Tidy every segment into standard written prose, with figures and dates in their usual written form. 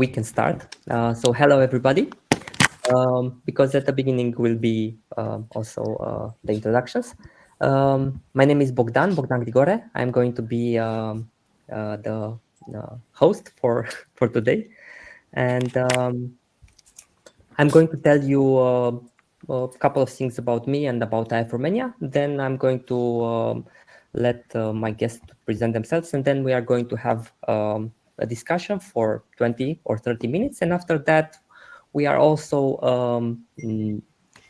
we can start. So hello everybody, because at the beginning will be also the introductions. My name is Bogdan Grigore. I'm going to be the host for for today, and I'm going to tell you a couple of things about me and about IAF Romania. Then I'm going to let my guests present themselves, and then we are going to have a discussion for 20 or 30 minutes. And after that, we are also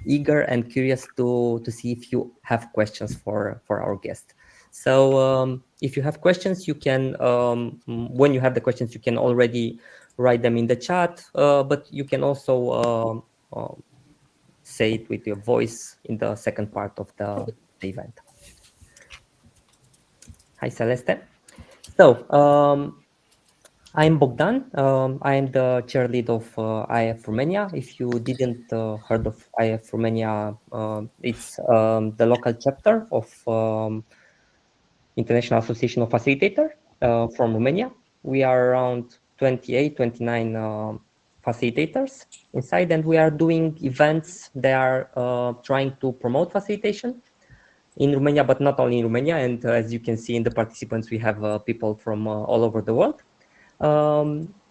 eager and curious to see if you have questions for our guest. So if you have questions, you can, when you have the questions, you can already write them in the chat, but you can also say it with your voice in the second part of the event. Hi, Celeste. So I'm Bogdan. I am the chair lead of IAF Romania. If you didn't heard of IAF Romania, it's the local chapter of International Association of Facilitator from Romania. We are around 28, 29 facilitators inside, and we are doing events that are trying to promote facilitation in Romania, but not only in Romania. And as you can see in the participants, we have people from all over the world.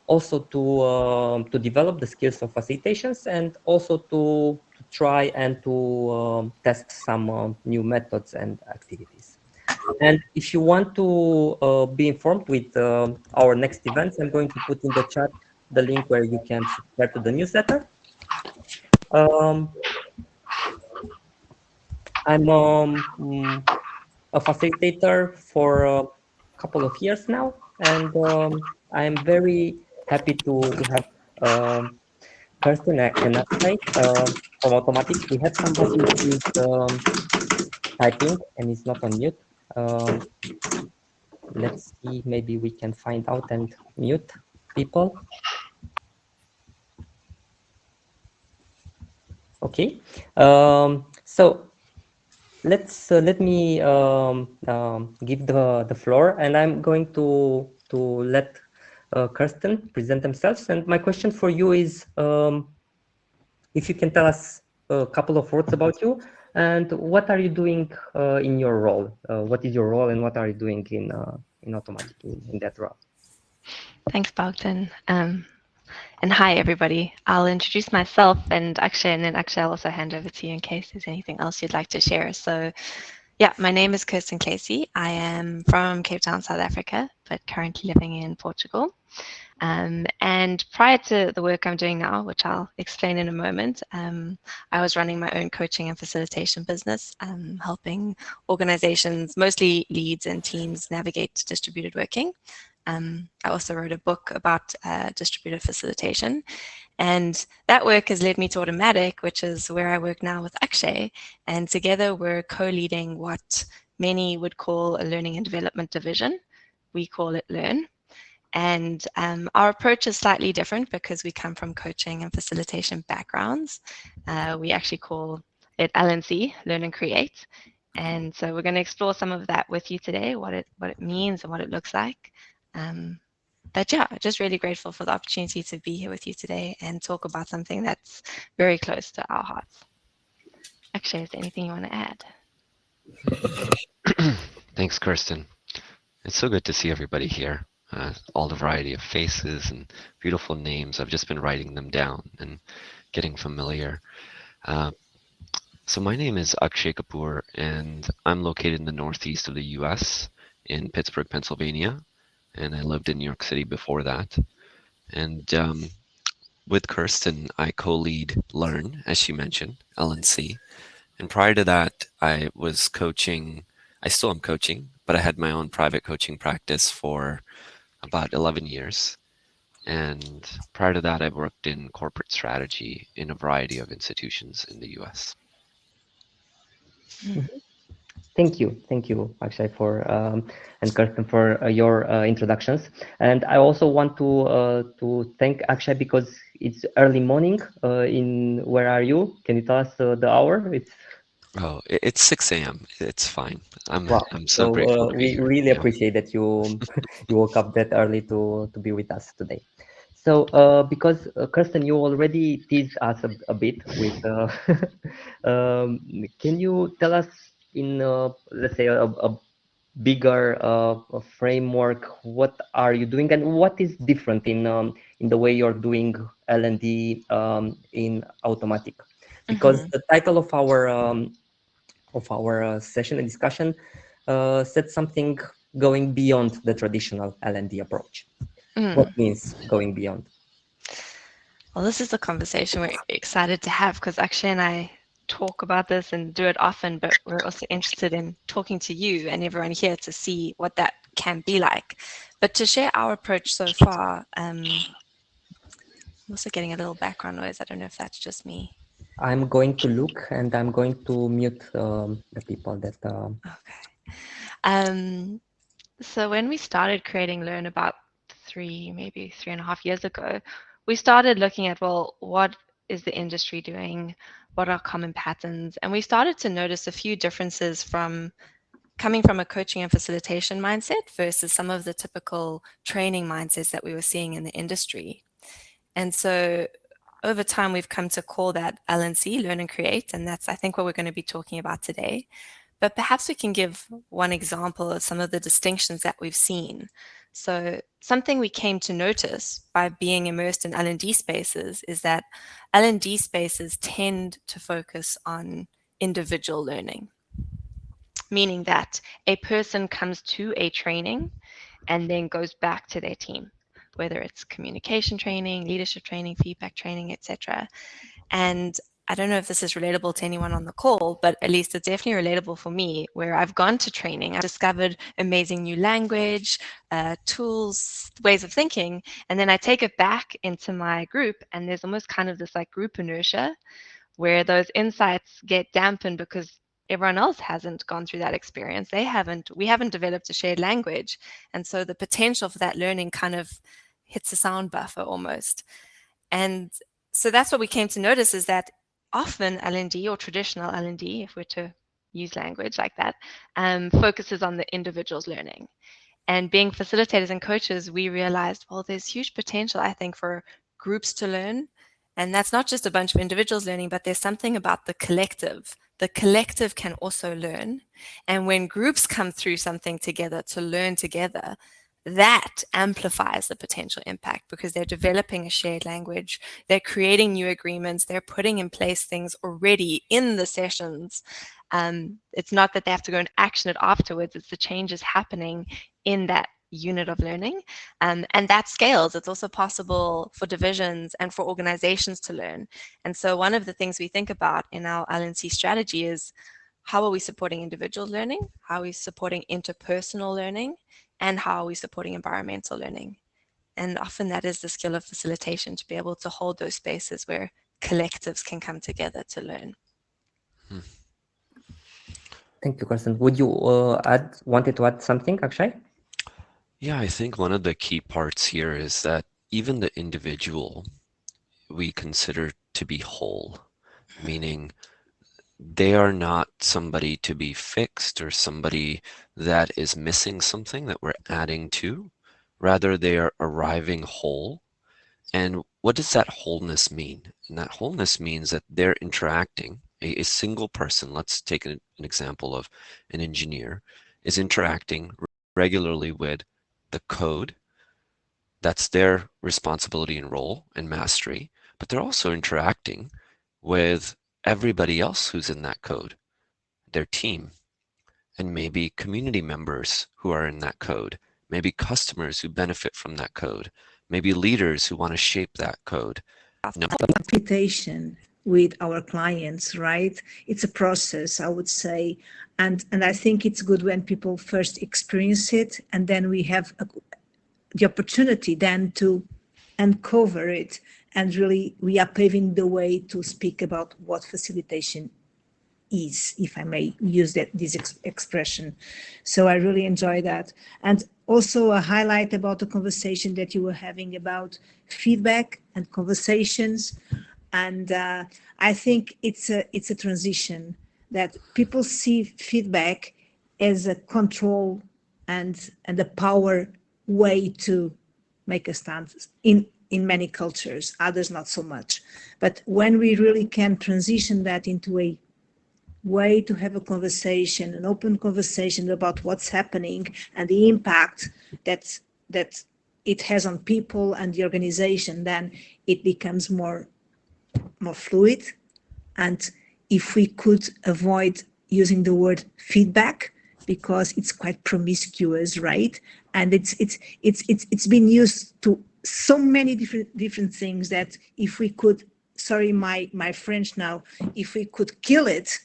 Also to develop the skills of facilitations, and also to try and to test some new methods and activities. And if you want to be informed with our next events, I'm going to put in the chat the link where you can subscribe to the newsletter. I'm a facilitator for a couple of years now, and I'm very happy to have Kirsten and Akshay from Automattic. We have somebody who is typing and is not on mute. Let's see, maybe we can find out and mute people. Okay, so let me give the floor, and I'm going to let Kirsten present themselves. And my question for you is, if you can tell us a couple of words about you, and what are you doing in your role? What is your role, and what are you doing in Automattic in that role? Thanks, Bogdan. And hi, everybody. I'll introduce myself and Akshay, and then Akshay, I'll also hand over to you in case there's anything else you'd like to share. So yeah, my name is Kirsten Clacey. I am from Cape Town, South Africa, but currently living in Portugal. And prior to the work I'm doing now, which I'll explain in a moment, I was running my own coaching and facilitation business, helping organizations, mostly leads and teams, navigate distributed working. I also wrote a book about distributed facilitation, and that work has led me to Automattic, which is where I work now with Akshay, and together we're co-leading what many would call a learning and development division. We call it Learn. And our approach is slightly different because we come from coaching and facilitation backgrounds. We actually call it LNC, Learn and Create. And so we're going to explore some of that with you today, what it means and what it looks like. But yeah, just really grateful for the opportunity to be here with you today and talk about something that's very close to our hearts. Actually, is there anything you want to add? Thanks, Kirsten. It's so good to see everybody here. All the variety of faces and beautiful names. I've just been writing them down and getting familiar. So my name is Akshay Kapur, and I'm located in the northeast of the US in Pittsburgh, Pennsylvania. And I lived in New York City before that. And with Kirsten, I co-lead Learn, as she mentioned, LNC. And prior to that, I was coaching. I still am coaching, but I had my own private coaching practice for about 11 years. And prior to that, I've worked in corporate strategy in a variety of institutions in the US. Mm-hmm. Thank you, Akshay, for and Kirsten for your introductions. And I also want to thank Akshay because it's early morning. In where are you? Can you tell us the hour? It's 6 a.m. It's fine. I'm so grateful to be we here. really Yeah. appreciate that you you woke up that early to be with us today. So, because Kirsten, you already teased us a bit with, can you tell us in, let's say, a bigger a framework, what are you doing and what is different in the way you're doing L&D in Automattic? Because the title of our session and discussion said something going beyond the traditional L&D approach. What means going beyond? Well, this is a conversation we're excited to have because Akshay and I talk about this and do it often, but we're also interested in talking to you and everyone here to see what that can be like. But to share our approach so far, I'm also getting a little background noise. I don't know if that's just me. I'm going to look and I'm going to mute the people that. Okay. So when we started creating Learn about maybe 3.5 years ago, we started looking at, well, what is the industry doing? What are common patterns? And we started to notice a few differences from coming from a coaching and facilitation mindset versus some of the typical training mindsets that we were seeing in the industry. And so over time, we've come to call that L&C, Learn and Create, and that's, I think, what we're going to be talking about today. But perhaps we can give one example of some of the distinctions that we've seen. So something we came to notice by being immersed in L&D spaces is that L&D spaces tend to focus on individual learning, meaning that a person comes to a training and then goes back to their team, whether it's communication training, leadership training, feedback training, etc. And I don't know if this is relatable to anyone on the call, but at least it's definitely relatable for me, where I've gone to training, I've discovered amazing new language, tools, ways of thinking, and then I take it back into my group, and there's almost kind of this like group inertia where those insights get dampened because everyone else hasn't gone through that experience. We haven't developed a shared language. And so the potential for that learning kind of hits a sound buffer almost. And so that's what we came to notice, is that often L&D, or traditional L&D, if we're to use language like that, focuses on the individual's learning. And being facilitators and coaches, we realized, well, there's huge potential, I think, for groups to learn. And that's not just a bunch of individuals learning, but there's something about the collective. The collective can also learn. And when groups come through something together to learn together, that amplifies the potential impact because they're developing a shared language, they're creating new agreements, they're putting in place things already in the sessions. It's not that they have to go and action it afterwards, it's the changes happening in that unit of learning. And that scales. It's also possible for divisions and for organizations to learn. And so one of the things we think about in our L&C strategy is, how are we supporting individual learning? How are we supporting interpersonal learning? And how are we supporting environmental learning? And often that is the skill of facilitation, to be able to hold those spaces where collectives can come together to learn. Thank you, Kirsten. Would you wanted to add something, Akshay? Yeah, I think one of the key parts here is that even the individual we consider to be whole, meaning they are not somebody to be fixed or somebody that is missing something that we're adding to. Rather, they are arriving whole. And what does that wholeness mean? And that wholeness means that they're interacting. A single person, let's take an example of an engineer, is interacting regularly with the code. That's their responsibility and role and mastery. But they're also interacting with everybody else who's in that code, their team, and maybe community members who are in that code, maybe customers who benefit from that code, maybe leaders who want to shape that code. Facilitation with our clients, right? It's a process, I would say. And I think it's good when people first experience it, and then we have the opportunity then to uncover it, and really we are paving the way to speak about what facilitation is, if I may use this expression. So I really enjoy that. And also a highlight about the conversation that you were having about feedback and conversations. And I think it's a transition that people see feedback as a control and a power way to make a stance in many cultures, others not so much. But when we really can transition that into a way to have a conversation, an open conversation about what's happening and the impact that it has on people and the organization, then it becomes more fluid. And if we could avoid using the word feedback, because it's quite promiscuous, right? And it's been used to so many different things that if we could, sorry my French now, if we could kill it,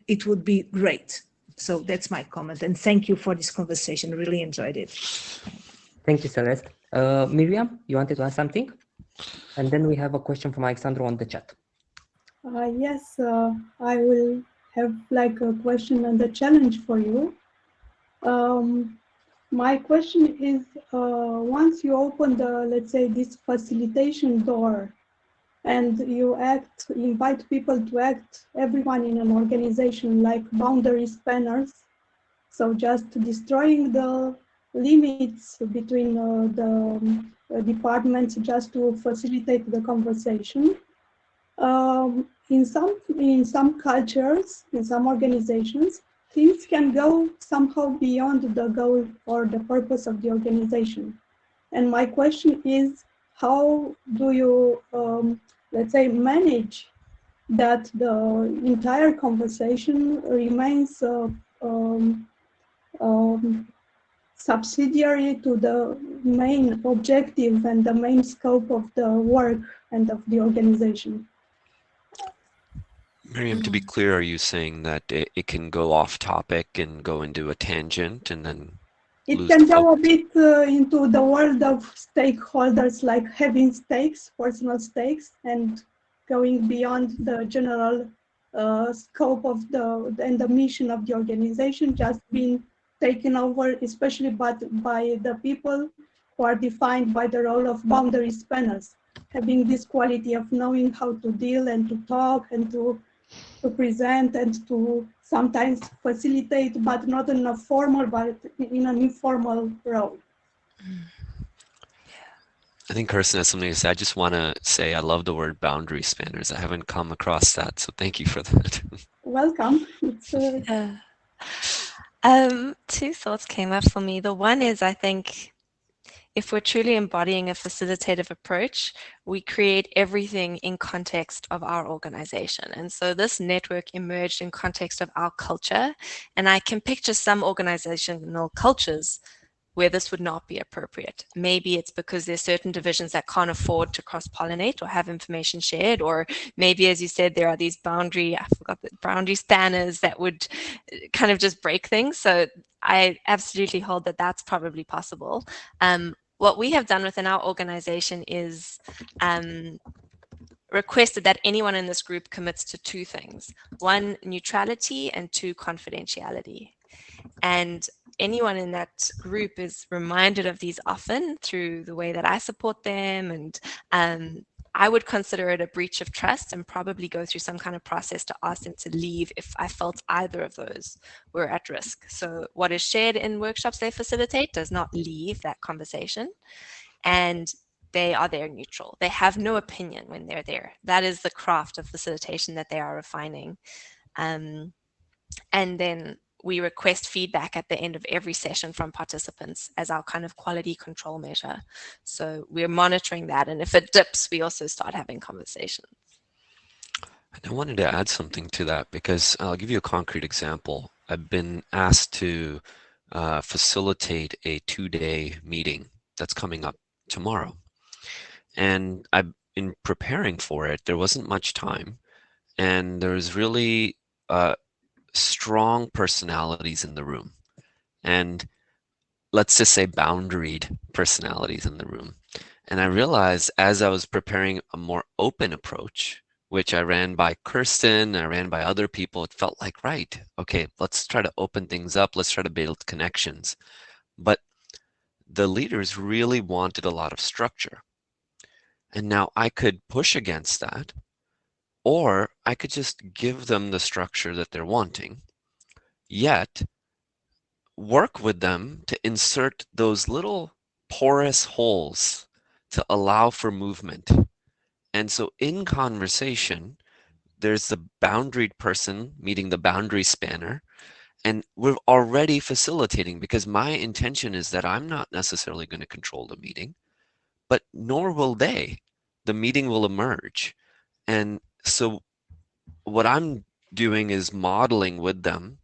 it would be great. So that's my comment, and thank you for this conversation. Really enjoyed it. Thank you, Celeste. Miriam, you wanted to ask something? And then we have a question from Alexandru on the chat. Yes, I will have like a question and a challenge for you. My question is, once you open the, let's say, this facilitation door, and you invite people to act, everyone in an organization, like boundary spanners, so just destroying the limits between the departments just to facilitate the conversation. In some cultures, in some organizations, things can go somehow beyond the goal or the purpose of the organization. And my question is, how do you, let's say, manage that the entire conversation remains subsidiary to the main objective and the main scope of the work and of the organization? Miriam, to be clear, are you saying that it can go off topic and go into a tangent and then it lose can the go a focus? bit into the world of stakeholders, like having stakes, personal stakes, and going beyond the general scope of the mission of the organization, just being taken over, especially by the people who are defined by the role of boundary spanners, having this quality of knowing how to deal and to talk and to present and to sometimes facilitate, but not in a formal, but in an informal role. I think Kirsten has something to say. I just want to say I love the word boundary spanners. I haven't come across that, so thank you for that. Welcome. Two thoughts came up for me. The one is, I think, if we're truly embodying a facilitative approach, we create everything in context of our organization. And so this network emerged in context of our culture. And I can picture some organizational cultures where this would not be appropriate. Maybe it's because there's certain divisions that can't afford to cross-pollinate or have information shared, or maybe, as you said, there are these boundary spanners that would kind of just break things. So I absolutely hold that that's probably possible. What we have done within our organization is requested that anyone in this group commits to two things: one, neutrality, and two, confidentiality. And anyone in that group is reminded of these often through the way that I support them. And I would consider it a breach of trust and probably go through some kind of process to ask them to leave if I felt either of those were at risk. So what is shared in workshops they facilitate does not leave that conversation. And they are there neutral. They have no opinion when they're there. That is the craft of facilitation that they are refining. And then we request feedback at the end of every session from participants as our kind of quality control measure. So we're monitoring that. And if it dips, we also start having conversations. I wanted to add something to that because I'll give you a concrete example. I've been asked to facilitate a 2-day meeting that's coming up tomorrow. And in preparing for it, there wasn't much time. And there's really strong personalities in the room. And let's just say boundaried personalities in the room. And I realized as I was preparing a more open approach, which I ran by Kirsten, I ran by other people, it felt like, right, okay, let's try to open things up. Let's try to build connections. But the leaders really wanted a lot of structure. And now I could push against that, or I could just give them the structure that they're wanting, yet work with them to insert those little porous holes to allow for movement. And so in conversation, there's the boundaried person meeting the boundary spanner, and we're already facilitating, because my intention is that I'm not necessarily going to control the meeting, but nor will they. The meeting will emerge. And so what I'm doing is modeling with them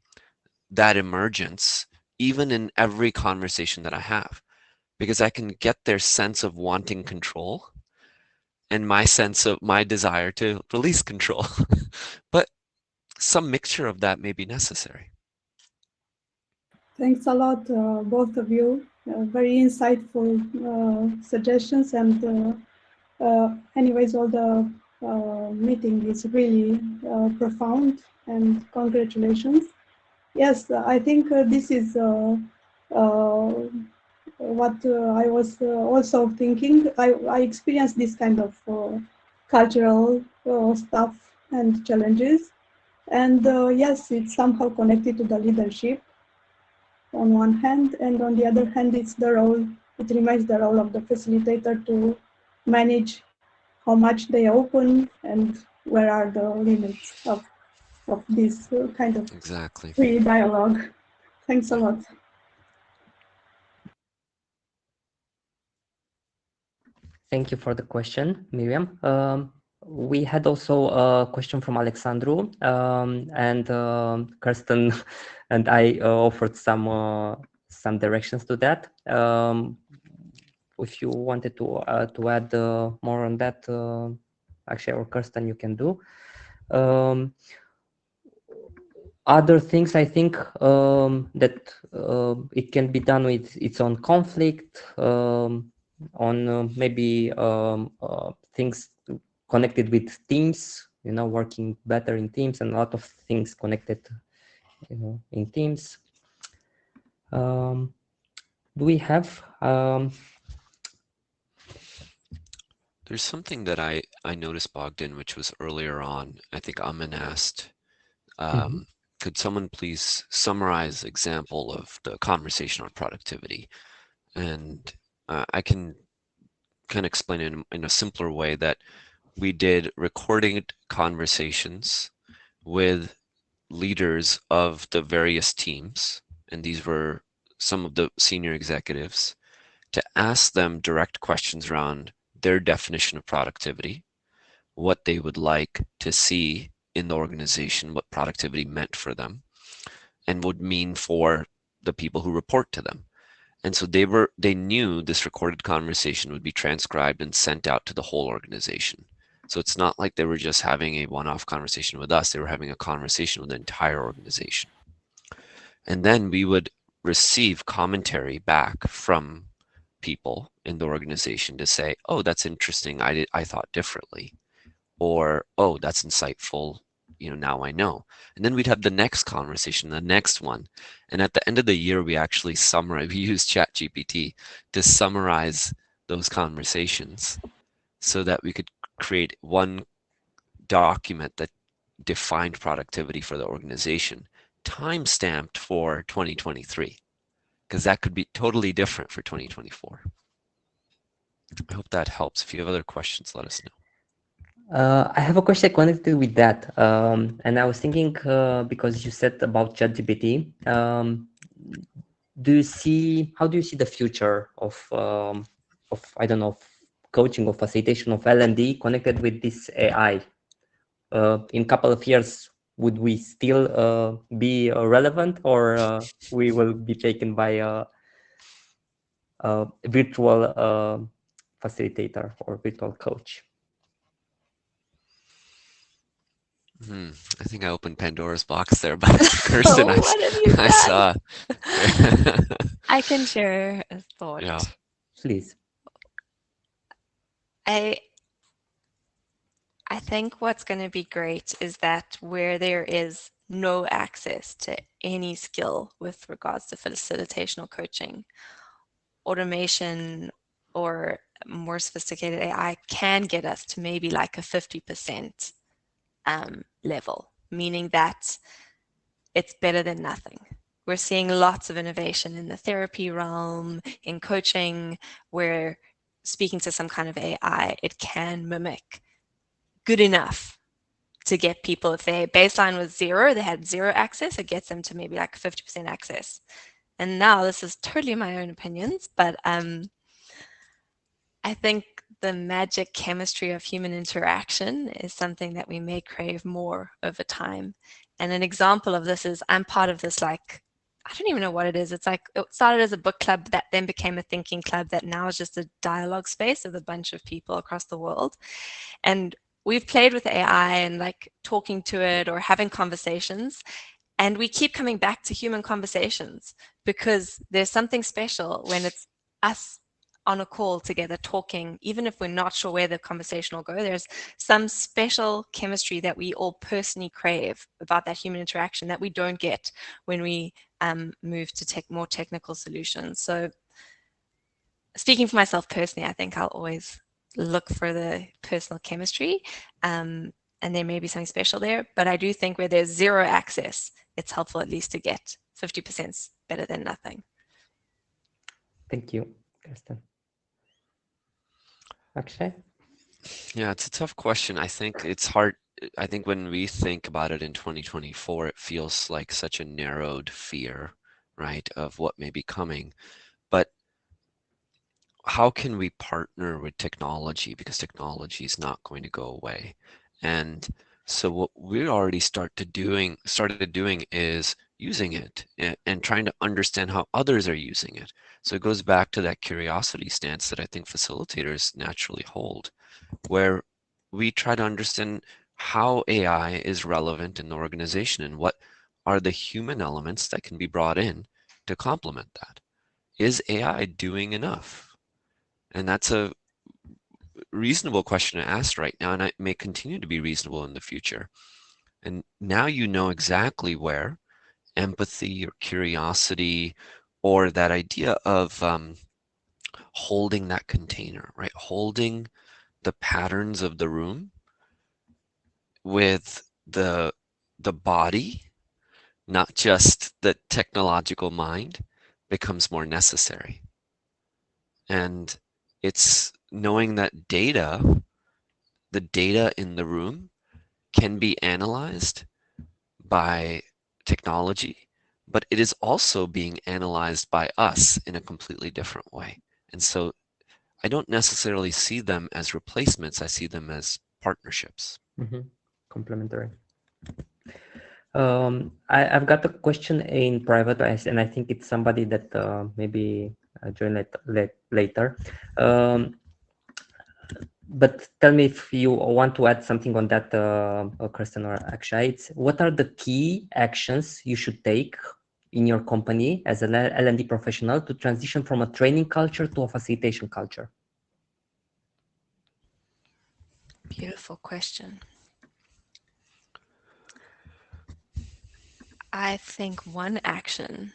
that emergence, even in every conversation that I have, because I can get their sense of wanting control and my sense of my desire to release control. But some mixture of that may be necessary. Thanks a lot, both of you. Very insightful suggestions, and anyways, all the meeting is really profound, and congratulations. Yes, I think this is what I was also thinking. I experienced this kind of cultural stuff and challenges. And yes, it's somehow connected to the leadership on one hand, and on the other hand, it remains the role of the facilitator to manage how much they open and where are the limits of this kind of Exactly. free dialogue. Thanks a lot. Thank you for the question, Miriam. We had also a question from Alexandru, and Kirsten and I offered some directions to that. If you wanted to add more on that, Akshay or Kirsten, you can do. Other things, I think that it can be done with its own conflict, on maybe things connected with teams, working better in teams, and a lot of things connected, in teams. Do we have? There's something that I noticed, Bogdan, which was earlier on. I think Amin asked, could someone please summarize example of the conversation on productivity? And I can kind of explain it in a simpler way, that we did recorded conversations with leaders of the various teams, and these were some of the senior executives, to ask them direct questions around their definition of productivity, what they would like to see in the organization, what productivity meant for them, and would mean for the people who report to them. And so they knew this recorded conversation would be transcribed and sent out to the whole organization. So it's not like they were just having a one-off conversation with us, they were having a conversation with the entire organization. And then we would receive commentary back from people in the organization to say, oh, that's interesting, I thought differently, or oh, that's insightful, now I know. And then we'd have the next conversation, the next one, and at the end of the year we actually we use ChatGPT to summarize those conversations so that we could create one document that defined productivity for the organization, time stamped for 2023, because that could be totally different for 2024. I hope that helps. If you have other questions, let us know. I have a question connected with that, and I was thinking, because you said about ChatGPT, how do you see the future of I don't know, coaching or facilitation of L&D connected with this AI? In a couple of years, would we still be relevant, or we will be taken by a virtual facilitator or virtual coach? I think I opened Pandora's box there, but Kirsten, What have you I done? saw. I can share a thought. Yeah. Please. I think what's going to be great is that where there is no access to any skill with regards to facilitational coaching, automation or more sophisticated AI can get us to maybe like a 50% level, meaning that it's better than nothing. We're seeing lots of innovation in the therapy realm, in coaching, where speaking to some kind of AI, it can mimic good enough to get people, if their baseline was 0, they had 0 access, it gets them to maybe like 50% access. And now this is totally my own opinions, but I think the magic chemistry of human interaction is something that we may crave more over time. And an example of this is I'm part of this, like, I don't even know what it is. It's like, it started as a book club that then became a thinking club that now is just a dialogue space with a bunch of people across the world. And we've played with AI and like talking to it or having conversations. And we keep coming back to human conversations because there's something special when it's us on a call together talking, even if we're not sure where the conversation will go. There's some special chemistry that we all personally crave about that human interaction that we don't get when we move to more technical solutions. So speaking for myself personally, I think I'll always look for the personal chemistry, and there may be something special there, but I do think where there's 0 access, it's helpful at least to get 50% better than nothing. Thank you, Kirsten. Akshay? Yeah, it's a tough question. I think it's hard. I think when we think about it in 2024, it feels like such a narrowed fear, right, of what may be coming. But how can we partner with technology? Because technology is not going to go away. And so what we already started doing is using it and trying to understand how others are using it. So it goes back to that curiosity stance that I think facilitators naturally hold, where we try to understand how AI is relevant in the organization and what are the human elements that can be brought in to complement that. Is AI doing enough? And that's a reasonable question to ask right now, and it may continue to be reasonable in the future. And now you know exactly where empathy or curiosity or that idea of holding that container, right? Holding the patterns of the room with the body, not just the technological mind, becomes more necessary. And it's knowing that the data in the room can be analyzed by technology, but it is also being analyzed by us in a completely different way. And so I don't necessarily see them as replacements. I see them as partnerships. Complementary. I've got a question in private, and I think it's somebody that maybe join later. But tell me if you want to add something on that, Kirsten or Akshay. What are the key actions you should take in your company as an L&D professional to transition from a training culture to a facilitation culture? Beautiful question. I think one action.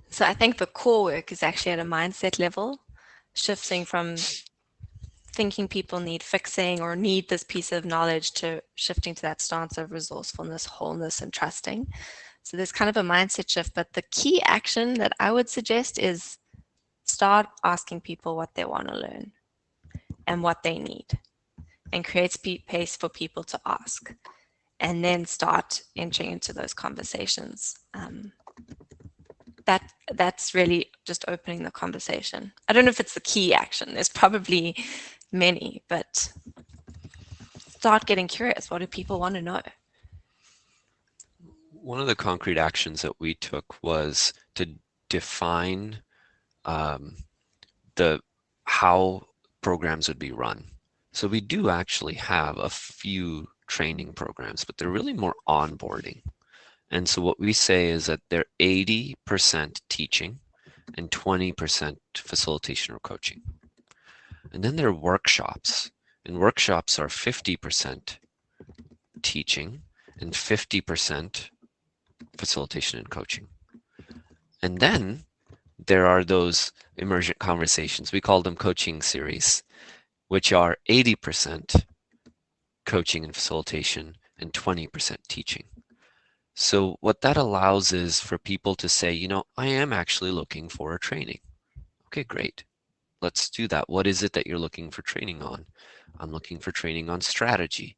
So I think the core work is actually at a mindset level, shifting from thinking people need fixing or need this piece of knowledge to shifting to that stance of resourcefulness, wholeness, and trusting. So there's kind of a mindset shift, but the key action that I would suggest is start asking people what they want to learn and what they need, and create space for people to ask, and then start entering into those conversations. That's really just opening the conversation. I don't know if it's the key action. There's probably many, but start getting curious. What do people want to know? One of the concrete actions that we took was to define how programs would be run. So we do actually have a few training programs, but they're really more onboarding. And so what we say is that they're 80% teaching and 20% facilitation or coaching. And then there are workshops, and workshops are 50% teaching and 50% facilitation and coaching. And then there are those emergent conversations. We call them coaching series, which are 80% coaching and facilitation and 20% teaching. So what that allows is for people to say, you know, I am actually looking for a training. Okay, great. let's do that. What is it that you're looking for training on? I'm looking for training on strategy.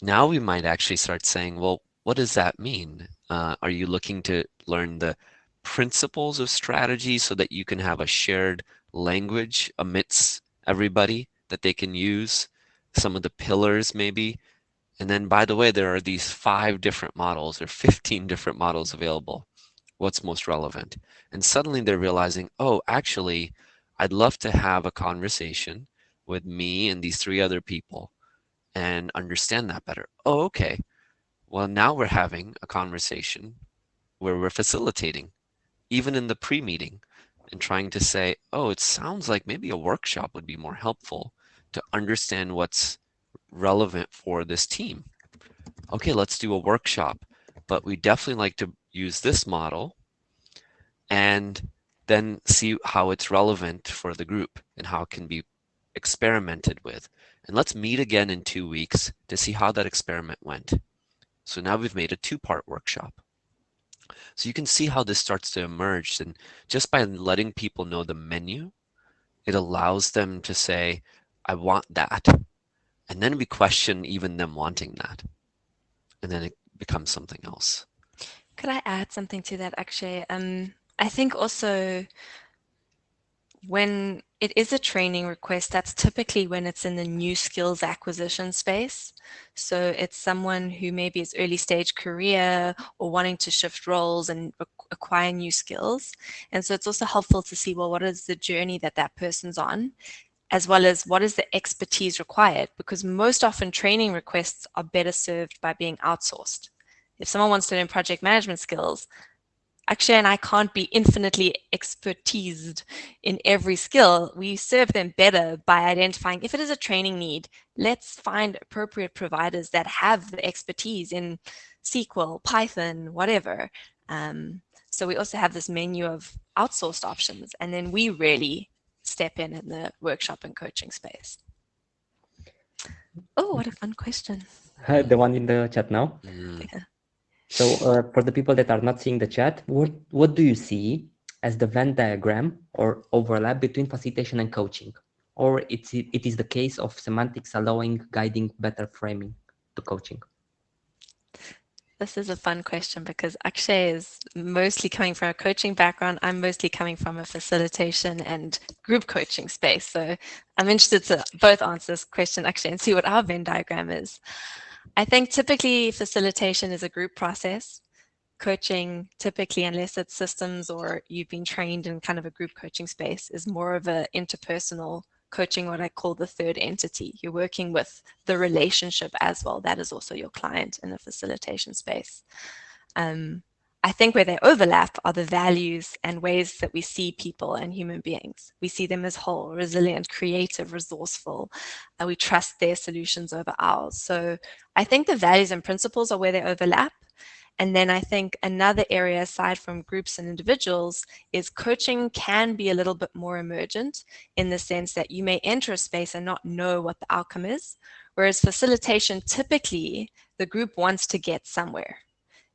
Now we might actually start saying, well, what does that mean? Are you looking to learn the principles of strategy so that you can have a shared language amidst everybody that they can use? Some of the pillars maybe. And then, by the way, there are these 5 different models or 15 different models available. What's most relevant? And suddenly they're realizing, oh, actually, I'd love to have a conversation with me and these 3 other people and understand that better. Oh, okay. Well, now we're having a conversation where we're facilitating, even in the pre-meeting, and trying to say, oh, it sounds like maybe a workshop would be more helpful to understand what's relevant for this team. Okay, let's do a workshop, but we definitely like to use this model and then see how it's relevant for the group and how it can be experimented with. And let's meet again in 2 weeks to see how that experiment went. So now we've made a 2-part workshop. So you can see how this starts to emerge. And just by letting people know the menu, it allows them to say, I want that. And then we question even them wanting that. And then it becomes something else. Could I add something to that, Akshay? I think also when it is a training request, that's typically when it's in the new skills acquisition space. So it's someone who maybe is early stage career or wanting to shift roles and acquire new skills. And so it's also helpful to see, well, what is the journey that that person's on, as well as what is the expertise required? Because most often training requests are better served by being outsourced. If someone wants to learn project management skills, Akshay and I can't be infinitely expertised in every skill. We serve them better by identifying if it is a training need, let's find appropriate providers that have the expertise in SQL, Python, whatever. So we also have this menu of outsourced options, and then we really step in the workshop and coaching space. Oh, what a fun question. The one in the chat now. Yeah. So for the people that are not seeing the chat, what do you see as the Venn diagram or overlap between facilitation and coaching? Or it is the case of semantics allowing, guiding, better framing to coaching? This is a fun question because Akshay is mostly coming from a coaching background. I'm mostly coming from a facilitation and group coaching space. So I'm interested to both answer this question, Akshay, and see what our Venn diagram is. I think typically facilitation is a group process. Coaching, typically, unless it's systems or you've been trained in kind of a group coaching space, is more of an interpersonal coaching, what I call the third entity. You're working with the relationship as well. That is also your client in the facilitation space. I think where they overlap are the values and ways that we see people and human beings. We see them as whole, resilient, creative, resourceful. We trust their solutions over ours. So I think the values and principles are where they overlap. And then I think another area aside from groups and individuals is coaching can be a little bit more emergent in the sense that you may enter a space and not know what the outcome is. Whereas facilitation, typically the group wants to get somewhere.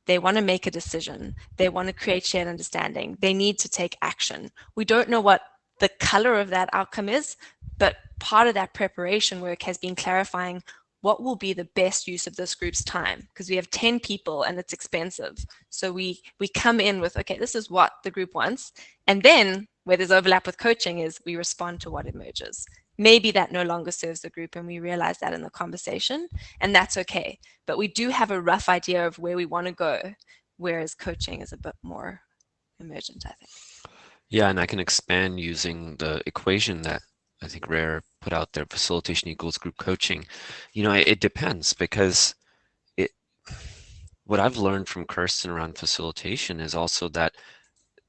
They want to make a decision. They want to create shared understanding. They need to take action. We don't know what the color of that outcome is, but part of that preparation work has been clarifying what will be the best use of this group's time, because we have 10 people and it's expensive. So we come in with, okay, this is what the group wants. And then where there's overlap with coaching is we respond to what emerges. Maybe that no longer serves the group and we realize that in the conversation, and that's okay. But we do have a rough idea of where we want to go, whereas coaching is a bit more emergent, I think. Yeah, and I can expand using the equation that I think Rare put out there, facilitation equals group coaching. You know, it depends, because what I've learned from Kirsten around facilitation is also that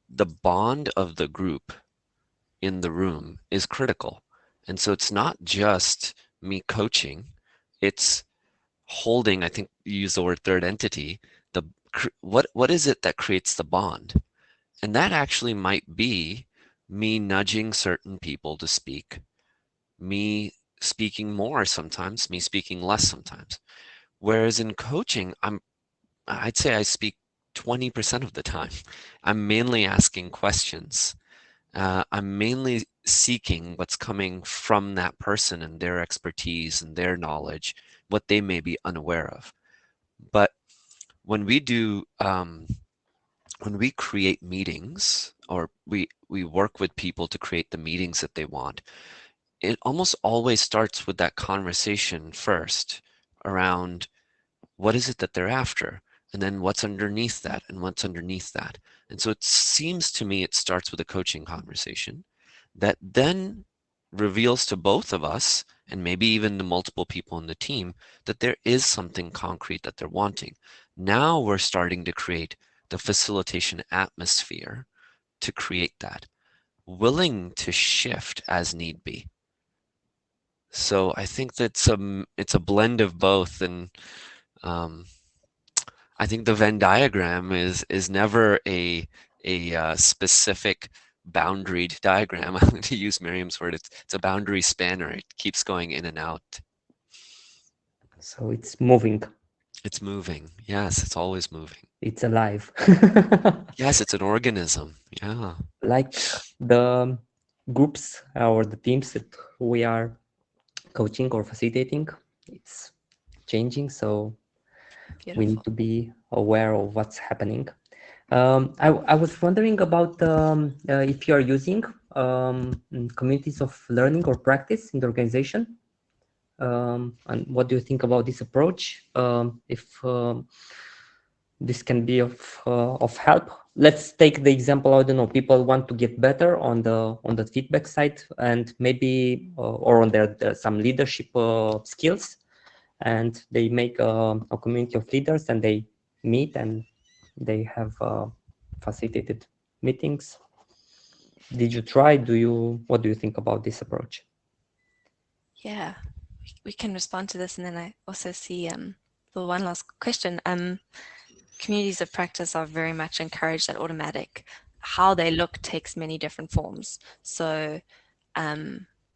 the bond of the group in the room is critical. And so it's not just me coaching, it's holding, I think you use the word third entity, what is it that creates the bond? And that actually might be me nudging certain people to speak, me speaking more sometimes, me speaking less sometimes. Whereas in coaching, I'd say I speak 20% of the time. I'm mainly asking questions I'm mainly seeking what's coming from that person and their expertise and their knowledge, what they may be unaware of. But when we do, when we create meetings, or we work with people to create the meetings that they want, it almost always starts with that conversation first around what is it that they're after, and then what's underneath that, and what's underneath that. And so it seems to me it starts with a coaching conversation that then reveals to both of us, and maybe even the multiple people in the team, that there is something concrete that they're wanting. Now we're starting to create the facilitation atmosphere to create that, willing to shift as need be. So I think that's it's a blend of both, and um, I think the Venn diagram is never a specific boundaried diagram. To use Miriam's word, it's a boundary spanner. It keeps going in and out. So it's moving. It's moving. Yes, it's always moving. It's alive. Yes, it's an organism. Yeah. Like the groups or the teams that we are coaching or facilitating, it's changing. So Beautiful. we need to be aware of what's happening. I was wondering about if you are using communities of learning or practice in the organization. And what do you think about this approach? If this can be of help. Let's take the example. I don't know. People want to get better on the feedback side, and maybe or on their some leadership skills, and they make a community of leaders, and they meet and they have facilitated meetings. Did you try? What do you think about this approach? Yeah, we can respond to this, and then I also see the one last question. Communities of practice are very much encouraged at Automattic. How they look takes many different forms. So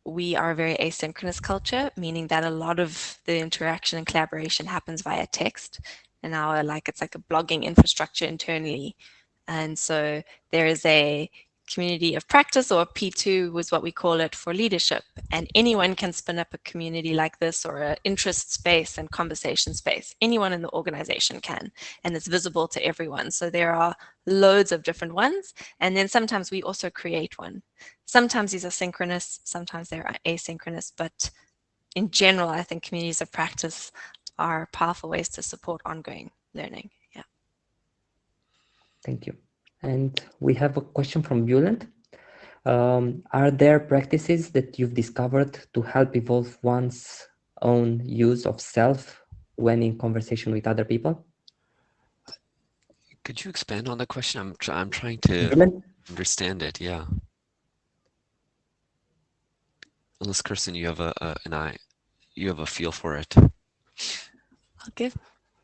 we are a very asynchronous culture, meaning that a lot of the interaction and collaboration happens via text. And our it's like a blogging infrastructure internally. And so there is a community of practice, or P2 was what we call it, for leadership. And anyone can spin up a community like this, or an interest space and conversation space. Anyone in the organization can, and it's visible to everyone. So there are loads of different ones. And then sometimes we also create one. Sometimes these are synchronous, sometimes they're asynchronous, but in general, I think communities of practice are powerful ways to support ongoing learning. Yeah. Thank you. And we have a question from Bulent. Are there practices that you've discovered to help evolve one's own use of self when in conversation with other people? Could you expand on the question? I'm trying to Bulent? understand it. Yeah. Unless Kirsten, you have you have a feel for it. I'll give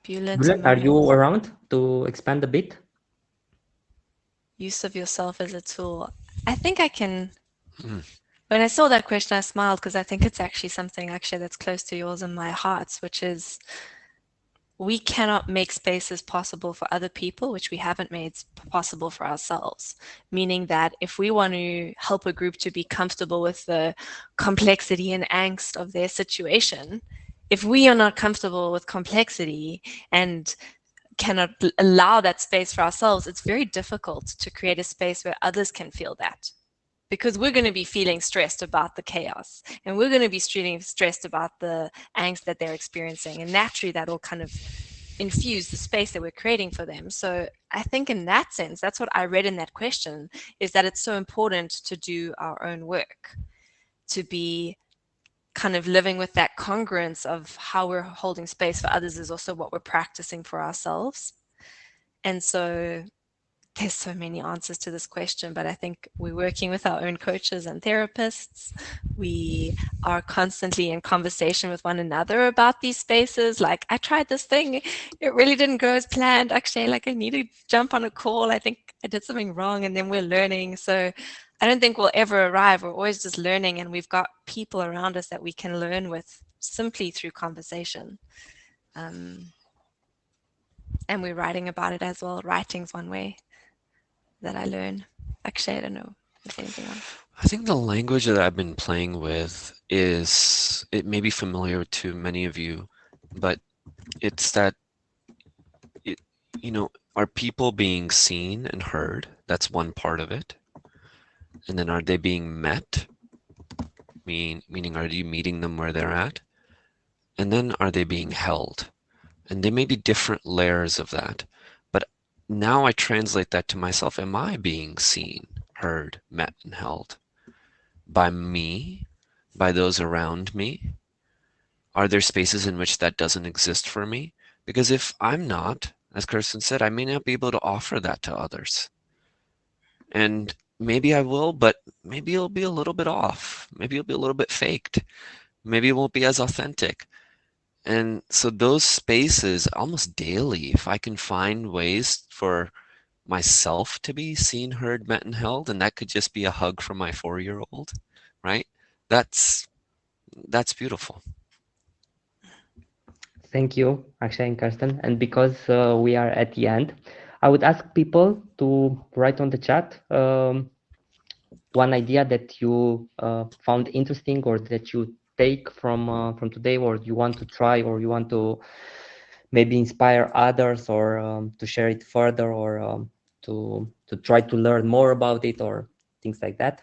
Bulent a Bulent, are moment. you around to expand a bit? Use of yourself as a tool. I think I can. When I saw that question, I smiled, because I think it's actually something that's close to yours and my hearts, which is we cannot make spaces possible for other people which we haven't made possible for ourselves. Meaning that if we want to help a group to be comfortable with the complexity and angst of their situation, if we are not comfortable with complexity and cannot allow that space for ourselves, it's very difficult to create a space where others can feel that. Because we're going to be feeling stressed about the chaos, and we're going to be feeling stressed about the angst that they're experiencing. And naturally, that will kind of infuse the space that we're creating for them. So I think in that sense, that's what I read in that question, is that it's so important to do our own work, to be kind of living with that congruence of how we're holding space for others is also what we're practicing for ourselves. And so there's so many answers to this question, but I think we're working with our own coaches and therapists. We are constantly in conversation with one another about these spaces. Like, I tried this thing, it really didn't go as planned. Actually, I need to jump on a call. I think I did something wrong, and then we're learning. So I don't think we'll ever arrive. We're always just learning, and we've got people around us that we can learn with simply through conversation. And we're writing about it as well. Writing's one way that I learn. Actually, I don't know. If anything else. I think the language that I've been playing with is, it may be familiar to many of you, but it's that, it, are people being seen and heard? That's one part of it. And then are they being met? Meaning, are you meeting them where they're at? And then are they being held? And there may be different layers of that. But now I translate that to myself. Am I being seen, heard, met, and held? By me? By those around me? Are there spaces in which that doesn't exist for me? Because if I'm not, as Kirsten said, I may not be able to offer that to others. And maybe I will, but maybe it'll be a little bit off. Maybe it'll be a little bit faked. Maybe it won't be as authentic. And so those spaces, almost daily, if I can find ways for myself to be seen, heard, met, and held, and that could just be a hug from my 4-year-old, right? That's beautiful. Thank you, Akshay and Kirsten. And because we are at the end, I would ask people to write on the chat one idea that you found interesting, or that you take from today, or you want to try, or you want to maybe inspire others, or to share it further, or to try to learn more about it, or things like that.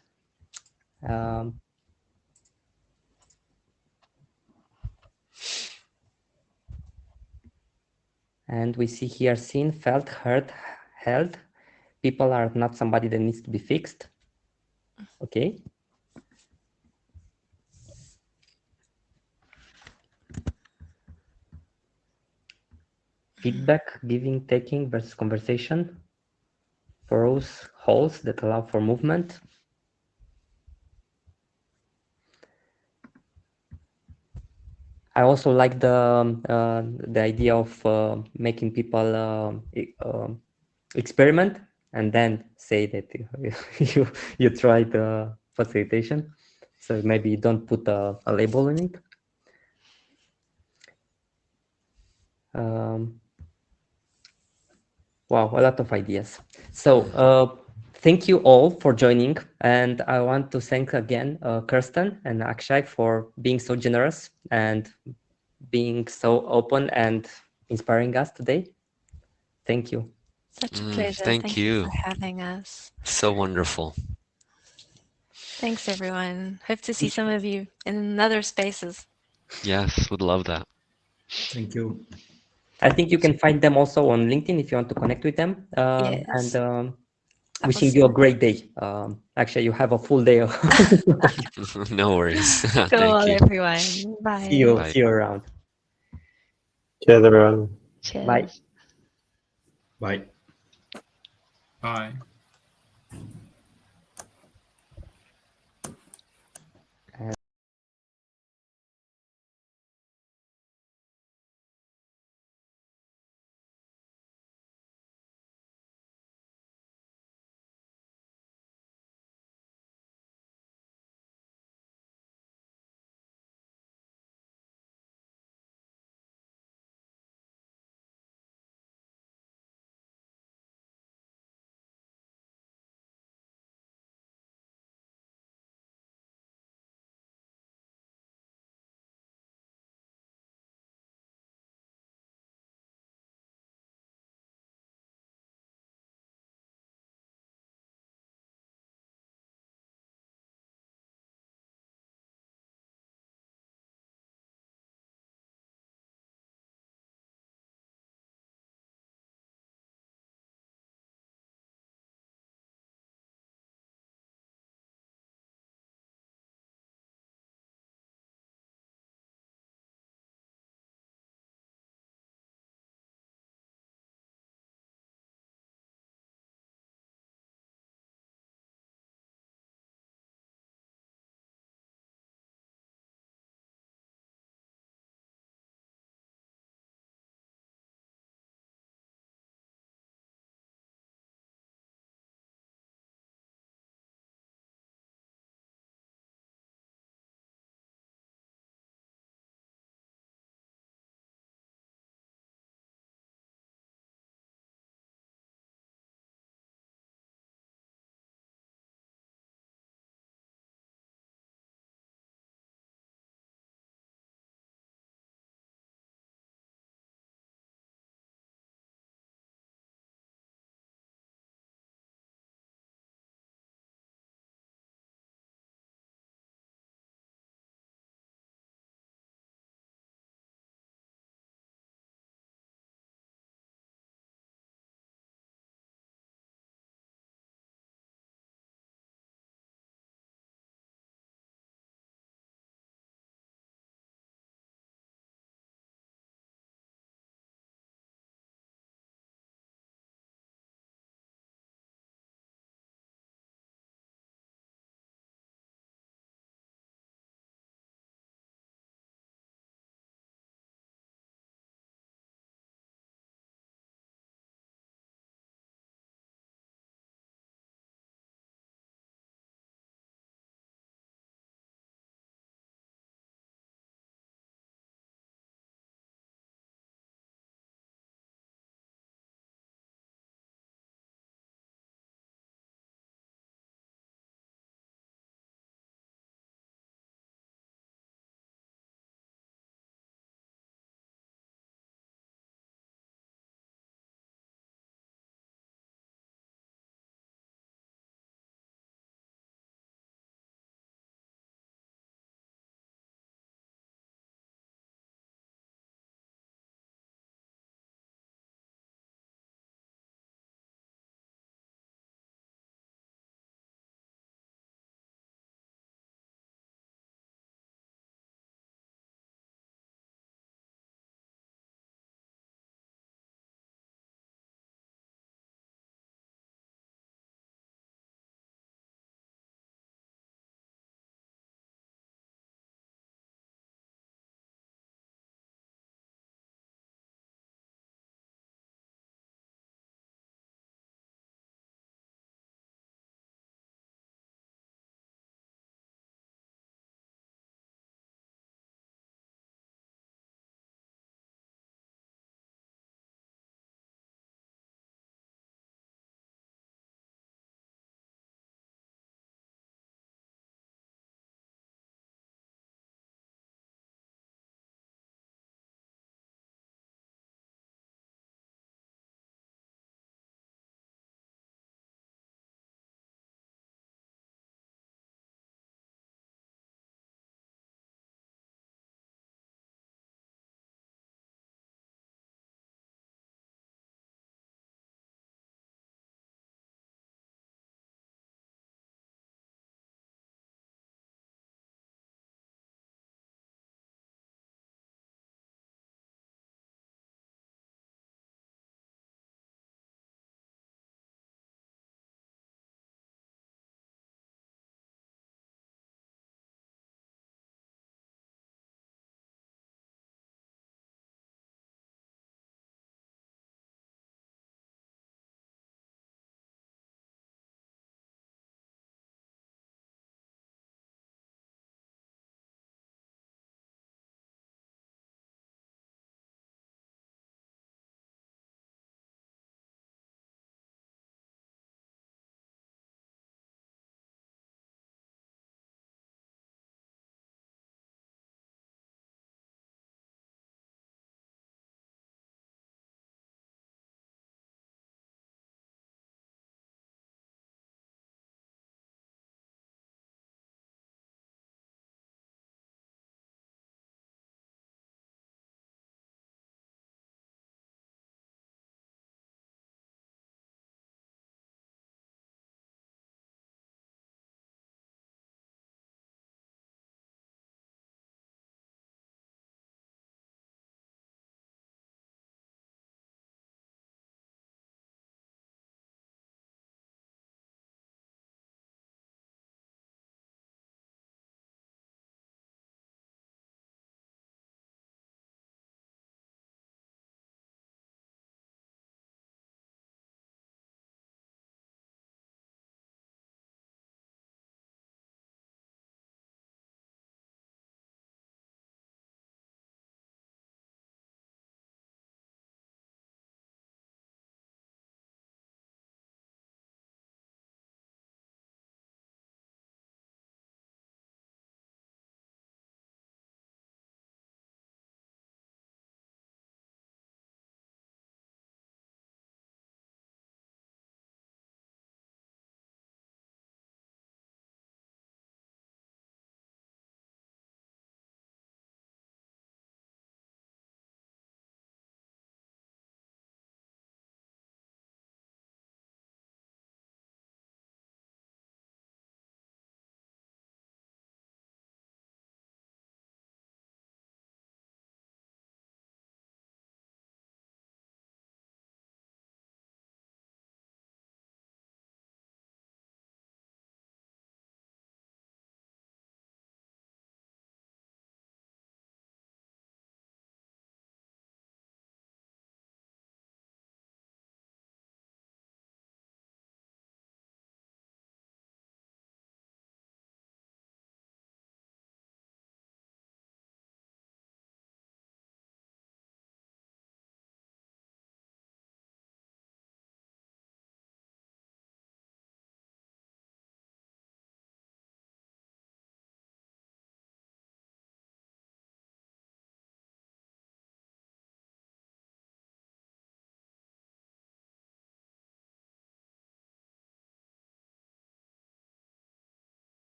And we see here: seen, felt, heard, held. People are not somebody that needs to be fixed. Okay. Feedback, giving, taking versus conversation. Porous holes that allow for movement. I also like the idea of making people experiment and then say that you tried facilitation. So maybe you don't put a label on it. Wow, a lot of ideas. So thank you all for joining. And I want to thank again Kirsten and Akshay for being so generous and being so open and inspiring us today. Thank you. Such a pleasure. Thank you. For having us. So wonderful. Thanks, everyone. Hope to see some of you in other spaces. Yes, would love that. Thank you. I think you can find them also on LinkedIn if you want to connect with them. Yes. And wishing you a great day. Actually, you have a full day. No worries. Go Thank you. everyone. Bye. See you. Bye. See you around. Cheers, everyone. Cheers. Bye. Bye. Bye.